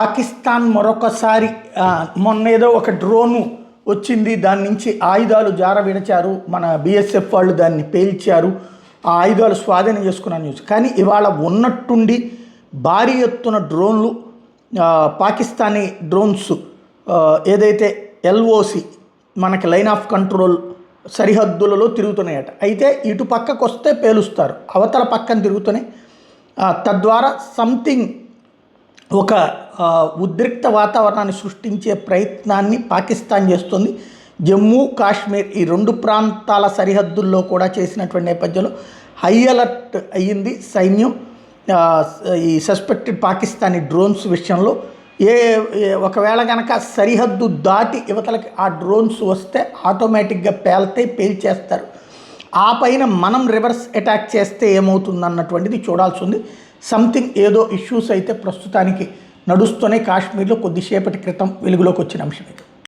పాకిస్తాన్ మరొకసారి మొన్నేదో ఒక డ్రోను వచ్చింది, దాని నుంచి ఆయుధాలు విడచారు, మన బీఎస్ఎఫ్ వాళ్ళు దాన్ని పేల్చారు, ఆ ఆయుధాలు స్వాధీనం చేసుకున్న న్యూస్. కానీ ఇవాళ ఉన్నట్టుండి భారీ ఎత్తున డ్రోన్లు, పాకిస్తానీ డ్రోన్స్ ఏదైతే ఎల్ఓసి మనకి లైన్ ఆఫ్ కంట్రోల్ సరిహద్దులలో తిరుగుతున్నాయట. అయితే ఇటు పక్కకు వస్తే పేలుస్తారు, అవతల పక్కన తిరుగుతున్నాయి. తద్వారా సంథింగ్ ఒక ఉద్రిక్త వాతావరణాన్ని సృష్టించే ప్రయత్నాన్ని పాకిస్తాన్ చేస్తుంది. జమ్మూ కాశ్మీర్ ఈ రెండు ప్రాంతాల సరిహద్దుల్లో కూడా చేసినటువంటి నేపథ్యంలో హై అలర్ట్ అయ్యింది సైన్యం. ఈ సస్పెక్టెడ్ పాకిస్తానీ డ్రోన్స్ విషయంలో ఒకవేళ కనుక సరిహద్దు దాటి యువతలకి ఆ డ్రోన్స్ వస్తే ఆటోమేటిక్గా పేల్చేస్తారు. ఆ పైన మనం రివర్స్ అటాక్ చేస్తే ఏమవుతుందన్నటువంటిది చూడాల్సి ఉంది. సంథింగ్ ఏదో ఇష్యూస్ అయితే ప్రస్తుతానికి నడుస్తూనే కాశ్మీర్లో కొద్దిసేపటి క్రితం వెలుగులోకి వచ్చిన అంశం ఇది.